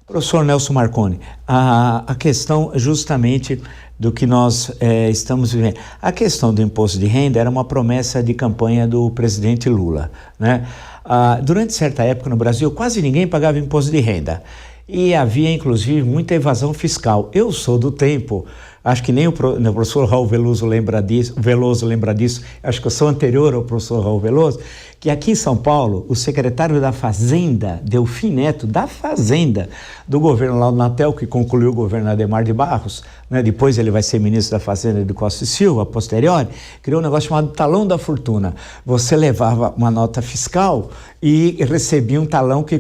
Professor Nelson Marconi, a questão justamente do que nós estamos vivendo. A questão do imposto de renda era uma promessa de campanha do presidente Lula, né? Durante certa época no Brasil, quase ninguém pagava imposto de renda. E havia, inclusive, muita evasão fiscal. Eu sou do tempo, acho que nem o professor Raul Veloso lembra disso, acho que eu sou anterior ao professor Raul Veloso, que aqui em São Paulo, o secretário da Fazenda, Delfim Neto, da Fazenda, do governo lá do Natel, que concluiu o governo Adhemar de Barros, né? Depois ele vai ser ministro da Fazenda de Costa e Silva, a posteriori, criou um negócio chamado Talão da Fortuna. Você levava uma nota fiscal e recebia um talão que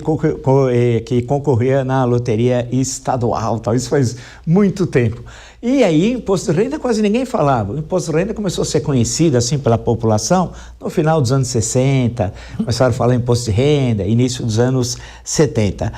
concorria na loteria estadual. Tal. Isso faz muito tempo. E aí, imposto de renda quase ninguém falava. O imposto de renda começou a ser conhecido assim pela população no final dos anos 60, começaram a falar em imposto de renda, início dos anos 70.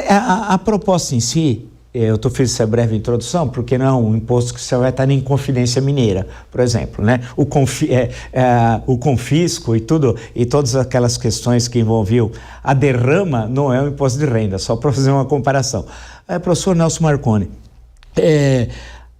A proposta em si, eu fiz essa breve introdução, porque não é um imposto que você vai estar em Confidência Mineira, por exemplo, né? O confisco e tudo, e todas aquelas questões que envolviam a derrama não é um imposto de renda, só para fazer uma comparação. Professor Nelson Marconi,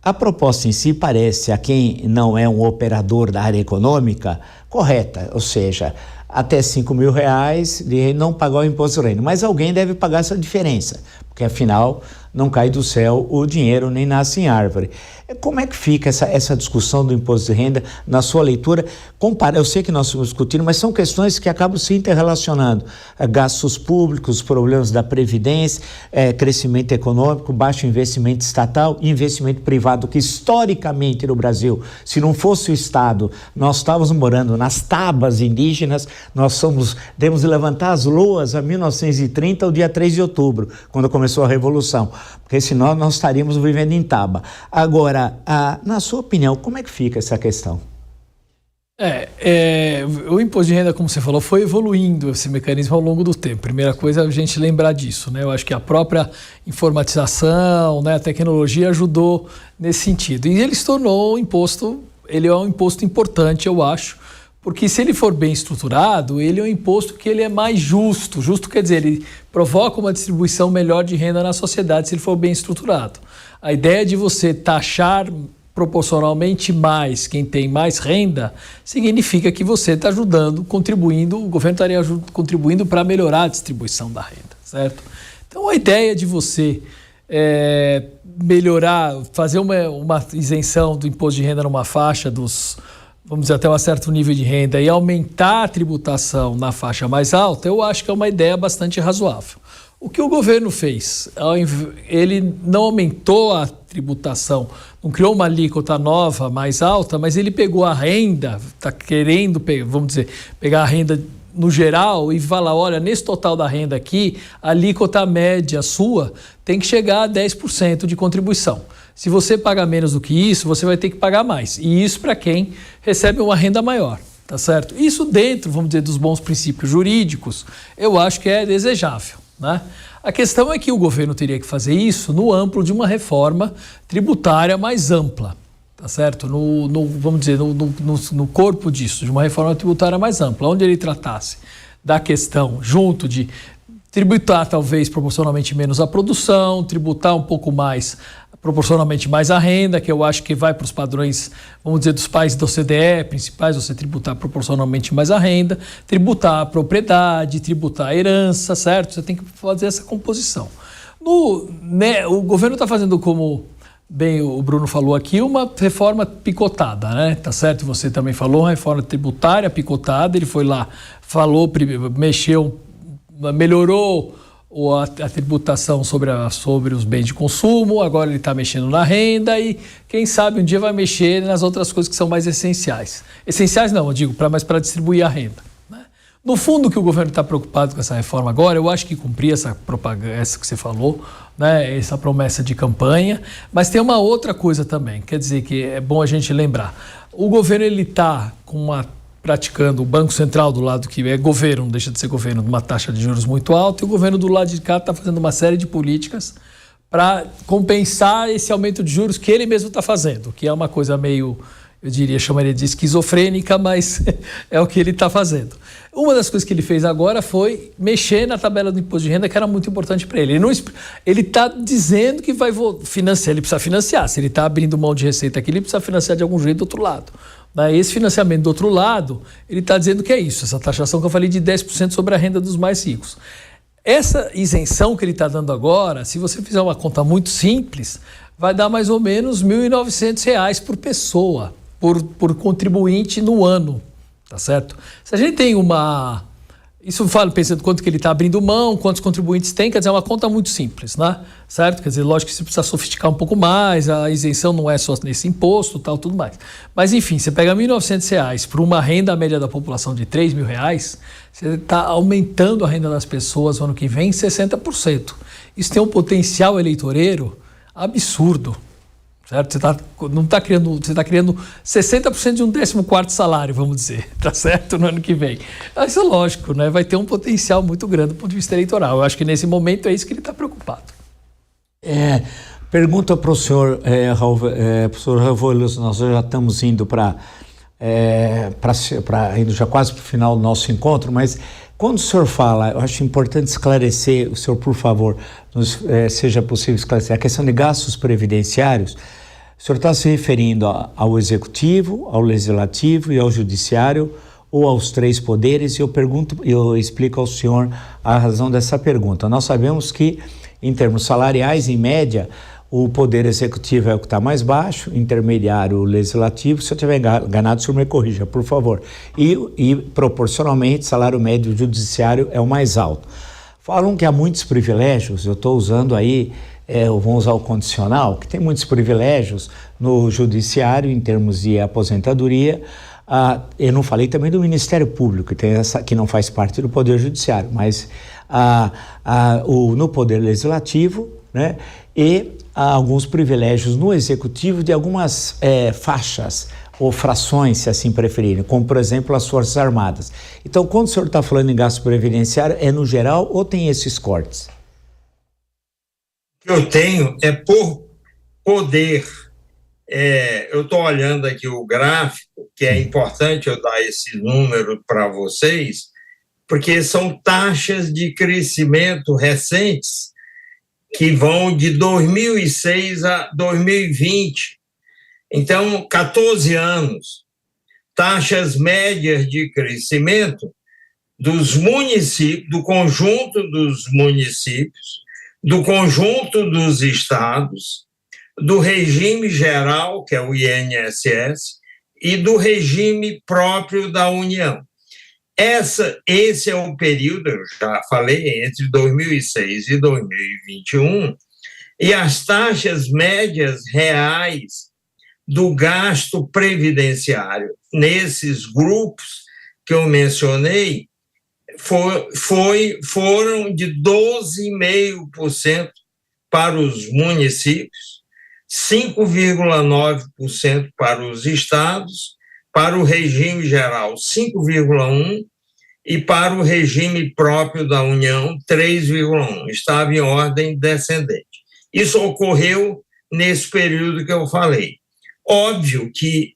a proposta em si parece, a quem não é um operador da área econômica, correta, ou seja, até R$5.000 de não pagar o imposto de renda, mas alguém deve pagar essa diferença, porque afinal não cai do céu o dinheiro nem nasce em árvore. Como é que fica essa discussão do imposto de renda na sua leitura? Eu sei que nós estamos discutindo, mas são questões que acabam se interrelacionando. Gastos públicos, problemas da Previdência, crescimento econômico, baixo investimento estatal e investimento privado, que historicamente no Brasil, se não fosse o Estado, nós estávamos morando nas tabas indígenas, temos de levantar as loas a 1930, o dia 3 de outubro, quando começou a Revolução, porque senão nós estaríamos vivendo em taba. Agora, na sua opinião, como é que fica essa questão? O imposto de renda, como você falou, foi evoluindo esse mecanismo ao longo do tempo. Primeira coisa é a gente lembrar disso, né? Eu acho que a própria informatização, né, a tecnologia ajudou nesse sentido. E ele se tornou um imposto, ele é um imposto importante, eu acho, porque se ele for bem estruturado, ele é um imposto que ele é mais justo. Justo quer dizer, ele provoca uma distribuição melhor de renda na sociedade se ele for bem estruturado. A ideia de você taxar proporcionalmente mais quem tem mais renda significa que você está contribuindo, o governo estaria contribuindo para melhorar a distribuição da renda, certo? Então a ideia de você melhorar, fazer uma isenção do imposto de renda numa faixa vamos dizer, até um certo nível de renda e aumentar a tributação na faixa mais alta, eu acho que é uma ideia bastante razoável. O que o governo fez? Ele não aumentou a tributação, não criou uma alíquota nova mais alta, mas ele pegou a renda, está querendo, vamos dizer, pegar a renda no geral e falar, olha, nesse total da renda aqui, a alíquota média sua tem que chegar a 10% de contribuição. Se você pagar menos do que isso, você vai ter que pagar mais. E isso para quem recebe uma renda maior, tá certo? Isso dentro, vamos dizer, dos bons princípios jurídicos, eu acho que é desejável, né? A questão é que o governo teria que fazer isso no amplo de uma reforma tributária mais ampla, tá certo? Vamos dizer, no corpo disso, de uma reforma tributária mais ampla, onde ele tratasse da questão junto de tributar talvez proporcionalmente menos a produção, tributar um pouco mais proporcionalmente mais a renda, que eu acho que vai para os padrões, vamos dizer, dos países da OCDE principais, você tributar proporcionalmente mais a renda, tributar a propriedade, tributar a herança, certo? Você tem que fazer essa composição. O governo está fazendo, como bem o Bruno falou aqui, uma reforma picotada, né? Tá certo? Você também falou, uma reforma tributária picotada, ele foi lá, falou, melhorou a tributação sobre os bens de consumo, agora ele está mexendo na renda e quem sabe um dia vai mexer nas outras coisas que são mais essenciais. Essenciais não, eu digo, mas para distribuir a renda, né? No fundo, o que o governo está preocupado com essa reforma agora, eu acho que cumprir essa propaganda, essa que você falou, né, essa promessa de campanha, mas tem uma outra coisa também, quer dizer que é bom a gente lembrar. O governo está praticando o Banco Central do lado que é governo, não deixa de ser governo, de uma taxa de juros muito alta, e o governo do lado de cá está fazendo uma série de políticas para compensar esse aumento de juros que ele mesmo está fazendo, que é uma coisa meio eu diria, chamaria de esquizofrênica, mas é o que ele está fazendo. Uma das coisas que ele fez agora foi mexer na tabela do imposto de renda, que era muito importante para ele. Ele está dizendo que vai financiar, ele precisa financiar. Se ele está abrindo mão de receita aqui, ele precisa financiar de algum jeito do outro lado. Esse financiamento do outro lado, ele está dizendo que é isso, essa taxação que eu falei de 10% sobre a renda dos mais ricos. Essa isenção que ele está dando agora, se você fizer uma conta muito simples, vai dar mais ou menos R$ 1.900 por pessoa, por contribuinte no ano, tá certo? Se a gente tem isso eu falo pensando quanto que ele está abrindo mão, quantos contribuintes tem, quer dizer, é uma conta muito simples, né? Certo? Quer dizer, lógico que você precisa sofisticar um pouco mais, a isenção não é só nesse imposto, tal, tudo mais. Mas enfim, você pega R$ 1.900 para uma renda média da população de R$ 3.000, você está aumentando a renda das pessoas no ano que vem em 60%. Isso tem um potencial eleitoreiro absurdo. Certo? Você está criando 60% de um 14º salário, vamos dizer, tá certo? No ano que vem. Isso é lógico, né? Vai ter um potencial muito grande do ponto de vista eleitoral. Eu acho que nesse momento é isso que ele está preocupado. Pergunta para o senhor, professor Ravel, nós já estamos indo indo já quase para o final do nosso encontro, mas quando o senhor fala, eu acho importante esclarecer, o senhor, por favor, seja possível esclarecer, a questão de gastos previdenciários, o senhor está se referindo ao Executivo, ao Legislativo e ao Judiciário, ou aos 3 poderes? E eu explico ao senhor a razão dessa pergunta. Nós sabemos que, em termos salariais, em média, o Poder Executivo é o que está mais baixo, intermediário, o Legislativo. Se eu tiver enganado, o senhor me corrija, por favor. E proporcionalmente, salário médio do Judiciário é o mais alto. Falam que há muitos privilégios, eu estou usando aí, vamos usar o condicional, que tem muitos privilégios no Judiciário em termos de aposentadoria. Eu não falei também do Ministério Público, que não faz parte do Poder Judiciário, mas no Poder Legislativo, né? E há alguns privilégios no Executivo de algumas faixas ou frações, se assim preferirem, como, por exemplo, as Forças Armadas. Então, quando o senhor está falando em gasto previdenciário, é no geral ou tem esses cortes? O que eu tenho é por poder. Eu estou olhando aqui o gráfico, que é importante eu dar esse número para vocês, porque são taxas de crescimento recentes que vão de 2006 a 2020. Então, 14 anos. Taxas médias de crescimento dos municípios, do conjunto dos municípios, do conjunto dos estados, do regime geral, que é o INSS, e do regime próprio da União. Esse é o período, eu já falei, entre 2006 e 2021, e as taxas médias reais do gasto previdenciário nesses grupos que eu mencionei foram de 12,5% para os municípios, 5,9% para os estados, para o regime geral 5,1% e para o regime próprio da União 3,1%. Estava em ordem descendente. Isso ocorreu nesse período que eu falei. Óbvio que,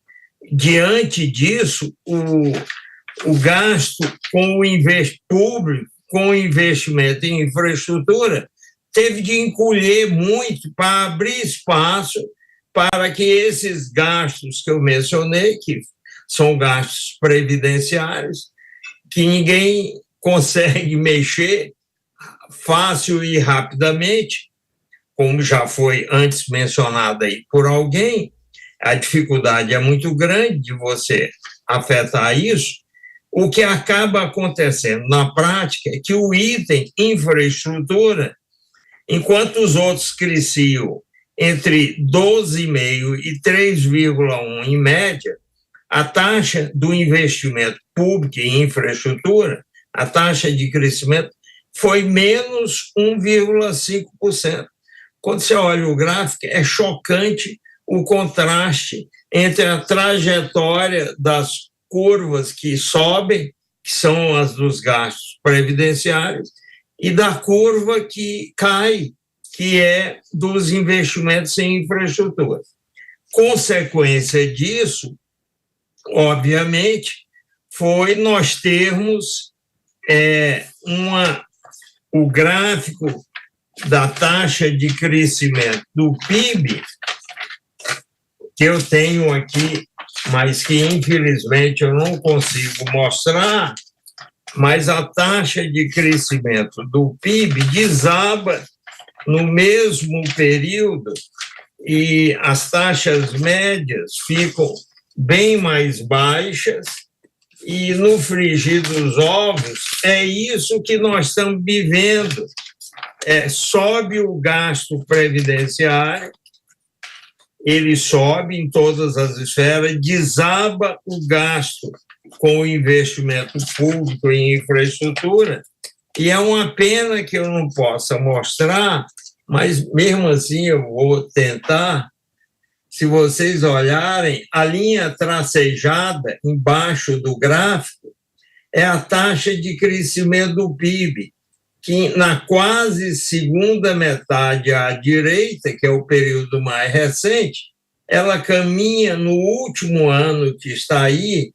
diante disso, o gasto com o público, com o investimento em infraestrutura, teve de encolher muito para abrir espaço para que esses gastos que eu mencionei, que são gastos previdenciários, que ninguém consegue mexer fácil e rapidamente, como já foi antes mencionado aí por alguém, a dificuldade é muito grande de você afetar isso. O que acaba acontecendo na prática é que o item infraestrutura, enquanto os outros cresciam entre 12,5% e 3,1% em média, a taxa do investimento público em infraestrutura, a taxa de crescimento, foi menos 1,5%. Quando você olha o gráfico, é chocante o contraste entre a trajetória das curvas que sobem, que são as dos gastos previdenciários, e da curva que cai, que é dos investimentos em infraestrutura. Consequência disso, obviamente, foi nós termos o gráfico da taxa de crescimento do PIB, que eu tenho aqui, mas que, infelizmente, eu não consigo mostrar, mas a taxa de crescimento do PIB desaba no mesmo período e as taxas médias ficam bem mais baixas e no frigir dos ovos é isso que nós estamos vivendo. Sobe o gasto previdenciário, ele sobe em todas as esferas, desaba o gasto com o investimento público em infraestrutura, e é uma pena que eu não possa mostrar, mas mesmo assim eu vou tentar. Se vocês olharem, a linha tracejada embaixo do gráfico é a taxa de crescimento do PIB, que na quase segunda metade à direita, que é o período mais recente, ela caminha no último ano que está aí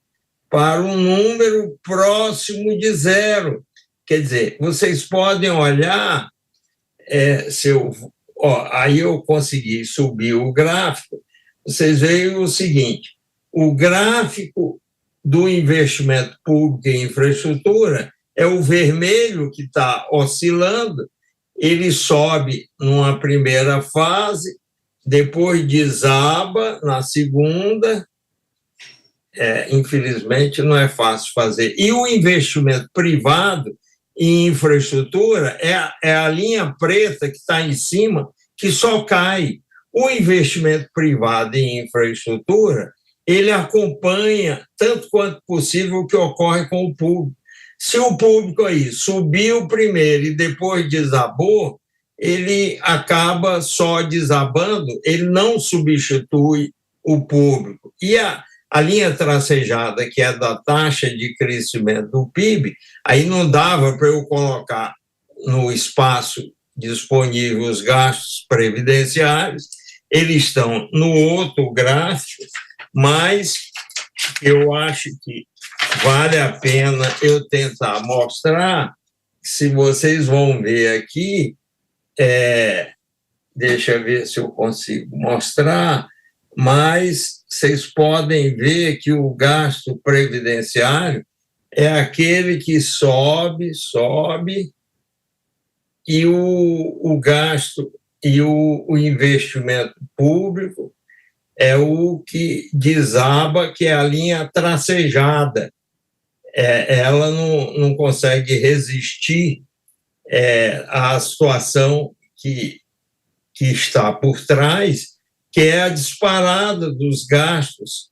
para um número próximo de zero. Quer dizer, vocês podem olhar, aí eu consegui subir o gráfico, vocês veem o seguinte, o gráfico do investimento público em infraestrutura é o vermelho que está oscilando, ele sobe numa primeira fase, depois desaba na segunda, infelizmente não é fácil fazer. E o investimento privado em infraestrutura é a linha preta que está em cima, que só cai. O investimento privado em infraestrutura, ele acompanha, tanto quanto possível, o que ocorre com o público. Se o público aí subiu primeiro e depois desabou, ele acaba só desabando, ele não substitui o público. E a linha tracejada, que é da taxa de crescimento do PIB, aí não dava para eu colocar no espaço disponível os gastos previdenciários, eles estão no outro gráfico, mas eu acho que vale a pena eu tentar mostrar. Se vocês vão ver aqui, deixa eu ver se eu consigo mostrar, mas vocês podem ver que o gasto previdenciário é aquele que sobe, e o gasto e o investimento público é o que desaba, que é a linha tracejada. Ela não consegue resistir à situação que está por trás, que é a disparada dos gastos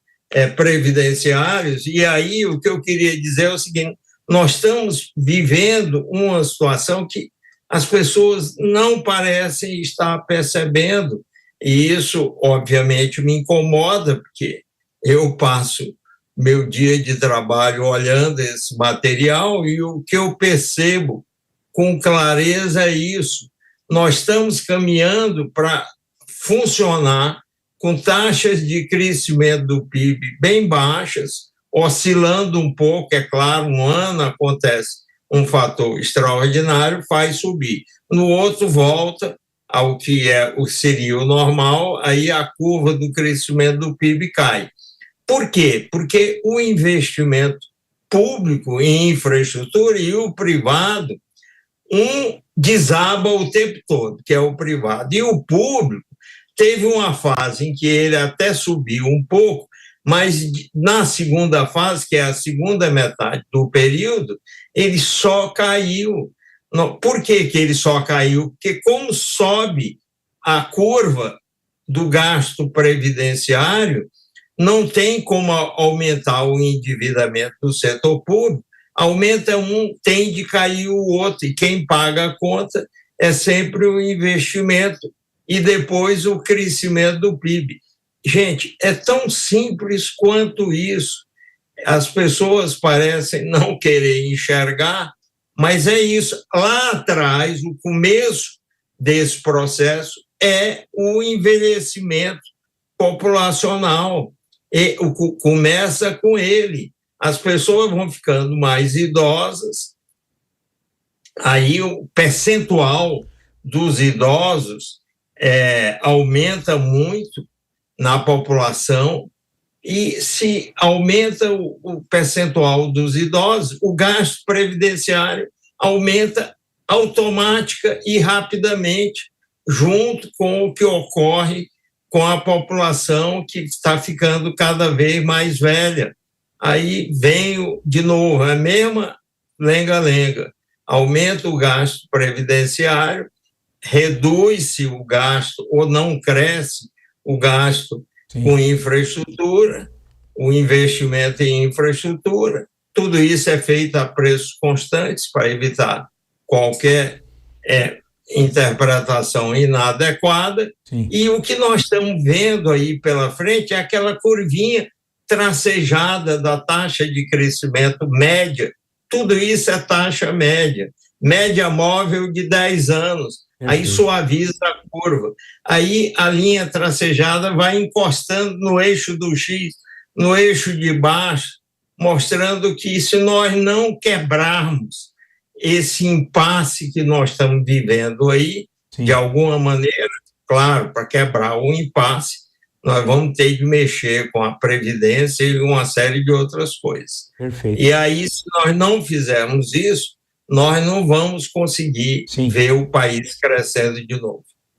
previdenciários. E aí o que eu queria dizer é o seguinte, nós estamos vivendo uma situação que as pessoas não parecem estar percebendo, e isso, obviamente, me incomoda, porque eu passo meu dia de trabalho olhando esse material e o que eu percebo com clareza é isso. Nós estamos caminhando para funcionar com taxas de crescimento do PIB bem baixas, oscilando um pouco, é claro, um ano acontece um fator extraordinário, faz subir. No outro, volta ao que seria o normal, aí a curva do crescimento do PIB cai. Por quê? Porque o investimento público em infraestrutura e o privado, desaba o tempo todo, que é o privado. E o público teve uma fase em que ele até subiu um pouco, mas na segunda fase, que é a segunda metade do período, ele só caiu. Por que ele só caiu? Porque como sobe a curva do gasto previdenciário, não tem como aumentar o endividamento do setor público, aumenta um, tem de cair o outro, e quem paga a conta é sempre o investimento e depois o crescimento do PIB. Gente, é tão simples quanto isso. As pessoas parecem não querer enxergar, mas é isso. Lá atrás, o começo desse processo é o envelhecimento populacional. começa com ele. As pessoas vão ficando mais idosas, aí o percentual dos idosos aumenta muito na população, e se aumenta o percentual dos idosos, o gasto previdenciário aumenta automática e rapidamente, junto com o que ocorre com a população que está ficando cada vez mais velha. Aí vem de novo a mesma lenga-lenga, aumenta o gasto previdenciário, reduz-se o gasto ou não cresce o gasto com infraestrutura, o investimento em infraestrutura. Tudo isso é feito a preços constantes para evitar qualquer interpretação inadequada. Sim. E o que nós estamos vendo aí pela frente é aquela curvinha tracejada da taxa de crescimento média. Tudo isso é taxa média, média móvel de 10 anos. Aí suaviza a curva. Aí a linha tracejada vai encostando no eixo do X, no eixo de baixo, mostrando que se nós não quebrarmos esse impasse que nós estamos vivendo aí, sim, de alguma maneira, claro, para quebrar o impasse, nós vamos ter de mexer com a Previdência e uma série de outras coisas. Perfeito. E aí, se nós não fizermos isso, nós não vamos conseguir, sim, ver o país crescendo de novo.